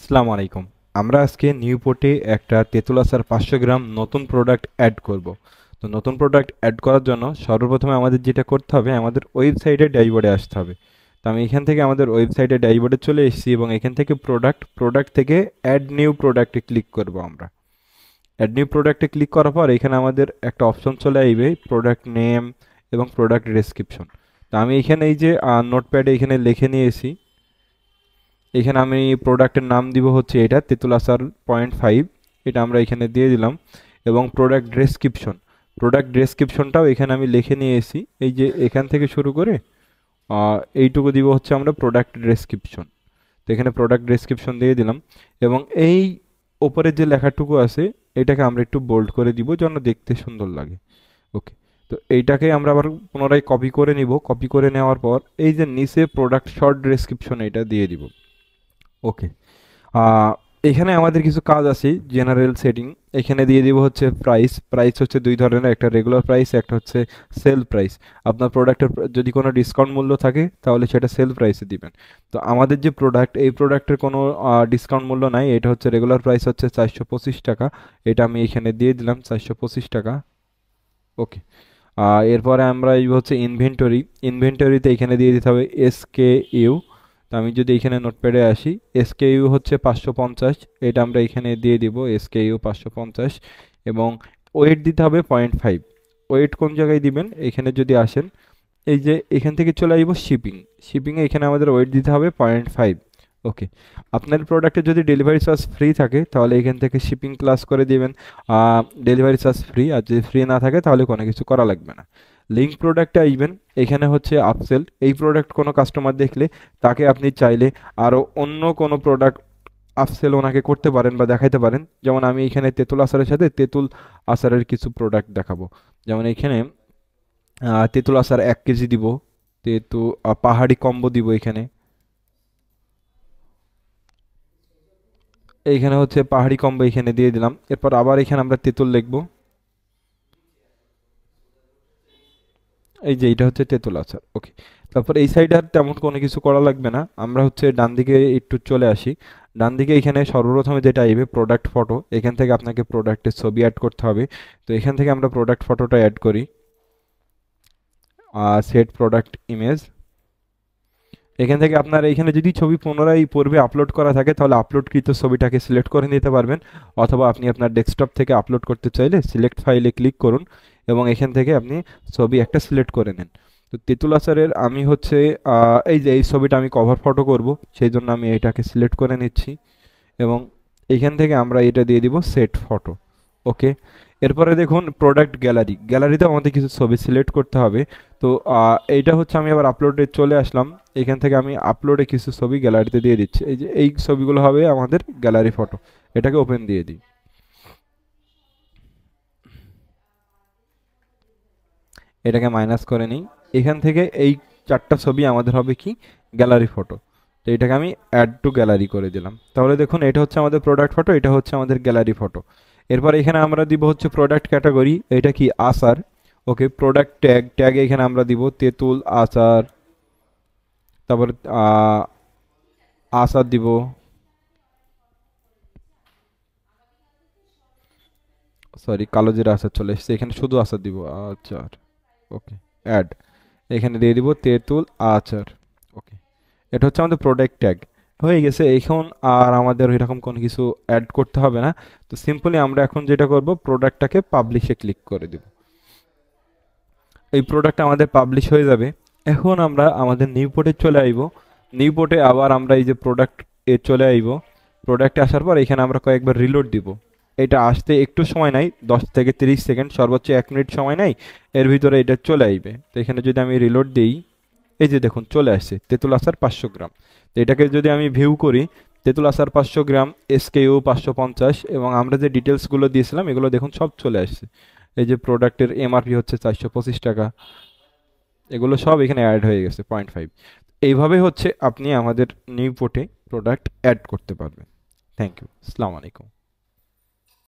আসসালামু আলাইকুম। আমরা আজকে নিউপোর্টে একটা তেঁতুল আচার 500 গ্রাম নতুন প্রোডাক্ট অ্যাড করব। তো নতুন প্রোডাক্ট অ্যাড করার জন্য সর্বপ্রথমে আমাদের যেটা করতে হবে, আমাদের ওয়েবসাইটে ড্যাশবোর্ডে আসতে হবে। তো আমি এখান থেকে আমাদের ওয়েবসাইটে ড্যাশবোর্ডে চলে এসেছি এবং এখান থেকে প্রোডাক্ট থেকে অ্যাড নিউ প্রোডাক্টে ক্লিক করব আমরা। অ্যাড নিউ প্রোডাক্টে ক্লিক করার পর এখানে আমাদের একটা অপশন চলে আসবে প্রোডাক্ট নেম এবং প্রোডাক্ট ডেসক্রিপশন। তো আমি এখানে এই যে নোটপ্যাডে এখানে লিখে নিয়েছি। এখানে আমি প্রোডাক্টের নাম দিব হচ্ছে এটা তেঁতুল আচার 0.5, এটা আমরা এখানে দিয়ে দিলাম। এবং প্রোডাক্ট ডেসক্রিপশনটাও এখানে আমি লিখে নিয়ে এসেছি। এই যে এখান থেকে শুরু করে এইটুকু দিব হচ্ছে আমরা প্রোডাক্ট ডেসক্রিপশন। তো এখানে প্রোডাক্ট ডেসক্রিপশন দিয়ে দিলাম এবং এই ওপরের যে লেখাটুকু আছে এটাকে আমরা একটু বোল্ড করে দিব যেন দেখতে সুন্দর লাগে। ওকে, তো এইটাকে আমরা আবার পুনরায় কপি করে নিব। কপি করে নেওয়ার পর এই যে নিচে প্রোডাক্ট শর্ট ডেসক্রিপশন এটা দিয়ে দিব। ওকে, এখানে আমাদের কিছু কাজ আছে। জেনারেল সেটিং এখানে দিয়ে দিব হচ্ছে প্রাইস হচ্ছে দুই ধরনের, একটা রেগুলার প্রাইস, একটা হচ্ছে সেল প্রাইস। আপনার প্রোডাক্টের যদি কোনো ডিসকাউন্ট মূল্য থাকে তাহলে সেটা সেল প্রাইসে দিবেন। তো আমাদের যে প্রোডাক্ট, এই প্রোডাক্টের কোনো ডিসকাউন্ট মূল্য নাই, এটা হচ্ছে রেগুলার প্রাইস হচ্ছে 425 টাকা। এটা আমি এখানে দিয়ে দিলাম 425 টাকা। ওকে, এরপরে আমরা এই হচ্ছে ইনভেন্টরিতে এখানে দিয়ে দিতে হবে SKU। তো আমি যদি এখানে নোটপ্যাডে আসি, SKU হচ্ছে 550, এটা আমরা এখানে দিয়ে দিব SKU 550। এবং ওয়েট দিতে হবে 0.5। ওয়েট কোন জায়গায় দিবেন, এখানে যদি আসেন এই যে এখান থেকে চলে আসবো শিপিংয়ে, এখানে আমাদের ওয়েট দিতে হবে 0.5। ওকে, আপনার প্রোডাক্টে যদি ডেলিভারি চার্জ ফ্রি থাকে তাহলে এখান থেকে শিপিং ক্লাস করে দিবেন ডেলিভারি চার্জ ফ্রি, আর যদি ফ্রি না থাকে তাহলে কোনো কিছু করা লাগবে না। লিঙ্ক প্রোডাক্টে আসবেন, এখানে হচ্ছে আপসেল। এই প্রোডাক্ট কোনো কাস্টমার দেখলে তাকে আপনি চাইলে আরও অন্য কোনো প্রোডাক্ট আপসেল ওনাকে করতে পারেন বা দেখাইতে পারেন। যেমন আমি এখানে তেঁতুল আচারের সাথে তেঁতুল আচারের কিছু প্রোডাক্ট দেখাবো। যেমন এখানে তেঁতুল আচার 1 কেজি দিব, পাহাড়ি কম্বো দিব এখানে। এইখানে হচ্ছে পাহাড়ি কম্বো এখানে দিয়ে দিলাম। এরপর আবার এখানে আমরা তেঁতুল লিখবো। এই যে এটা হচ্ছে তেঁতুল আচার। ওকে, তারপর এই সাইডে আর তেমন কোনো কিছু করা লাগবে না। আমরা হচ্ছে ডান দিকে একটু চলে আসি। ডান দিকে এখানে সর্বপ্রথমে যেটা আইবে প্রোডাক্ট ফটো, এখান থেকে আপনাকে প্রোডাক্টের ছবি অ্যাড করতে হবে। তো এখান থেকে আমরা প্রোডাক্ট ফটোটা অ্যাড করি। সেট প্রোডাক্ট ইমেজ, এখান থেকে আপনার এখানে যদি ছবি পুনরায় পূর্বে আপলোড করা থাকে তাহলে আপলোডকৃত ছবিটাকে সিলেক্ট করে নিতে পারবেন, অথবা আপনি আপনার ডেস্কটপ থেকে আপলোড করতে চাইলে সিলেক্ট ফাইলে ক্লিক করুন এবং এখান থেকে আপনি ছবি একটা সিলেক্ট করে নেন। তো তেঁতুল আচারের আমি হচ্ছে এই যে এই ছবিটা আমি কভার ফটো করব, সেই জন্য আমি এটাকে সিলেক্ট করে নিচ্ছি এবং এইখান থেকে আমরা এটা দিয়ে দিব সেট ফটো। ওকে, এরপরে দেখুন প্রোডাক্ট গ্যালারিতে আমাদের কিছু ছবি সিলেক্ট করতে হবে। তো এইটা হচ্ছে আমি আবার আপলোডে চলে আসলাম। এখান থেকে আমি আপলোডে কিছু ছবি গ্যালারিতে দিয়ে দিচ্ছি। এই যে এই ছবিগুলো হবে আমাদের গ্যালারি ফটো। এটাকে ওপেন দিয়ে দিই। এটাকে মাইনাস করে নিই। এখান থেকে এই 4টা ছবি আমাদের হবে কি গ্যালারি ফটো। তো এটাকে আমি অ্যাড টু গ্যালারি করে দিলাম। তাহলে দেখুন এটা হচ্ছে আমাদের প্রোডাক্ট ফটো, এটা হচ্ছে আমাদের গ্যালারি ফটো। এরপর এখানে আমরা দিব হচ্ছে প্রোডাক্ট ক্যাটাগরি, এটা কি আচার। ওকে, প্রোডাক্ট ট্যাগ এখানে আমরা দিব তেঁতুল আচার। তারপর আচার দিব। সরি, কালো জিরা আচার চলে এসেছে, এখানে শুধু আচার দিব আচার। ওকে, অ্যাড, এখানে দিয়ে দিব তেঁতুল আচার। ওকে, এটা হচ্ছে আমাদের প্রোডাক্ট ট্যাগ হয়ে গেছে। এখন আর আমাদের এরকম কোনো কিছু অ্যাড করতে হবে না। তো সিম্পলি আমরা এখন যেটা করব, প্রোডাক্টটাকে পাবলিশে ক্লিক করে দিব। এই প্রোডাক্ট আমাদের পাবলিশ হয়ে যাবে। এখন আমরা আমাদের নিউ পোর্টে চলে আইব। নিউ পোর্টে আবার আমরা এই যে প্রোডাক্ট এ চলে আইব। প্রোডাক্টে আসার পর এখানে আমরা কয়েকবার রিলোড দিব। এটা আসতে একটু সময় নাই, 10 থেকে 30 সেকেন্ড, সর্বোচ্চ 1 মিনিট সময় নাই, এর ভিতরে এটা চলে আইবে। তো এখানে যদি আমি রিলোড দিই, এই যে দেখুন চলে আসছে তেঁতুল আচার 500 গ্রাম। তো এটাকে যদি আমি ভিউ করি, তেঁতুল আচার 500 গ্রাম, SKU 550, এবং আমরা যে ডিটেলসগুলো দিয়েছিলাম এগুলো দেখুন সব চলে আসছে। এই যে প্রোডাক্টের MRP হচ্ছে 425 টাকা, এগুলো সব এখানে অ্যাড হয়ে গেছে 0.5। এইভাবে হচ্ছে আপনি আমাদের নিউ পোর্টে প্রোডাক্ট অ্যাড করতে পারবেন। থ্যাংক ইউ, আসসালামু আলাইকুম।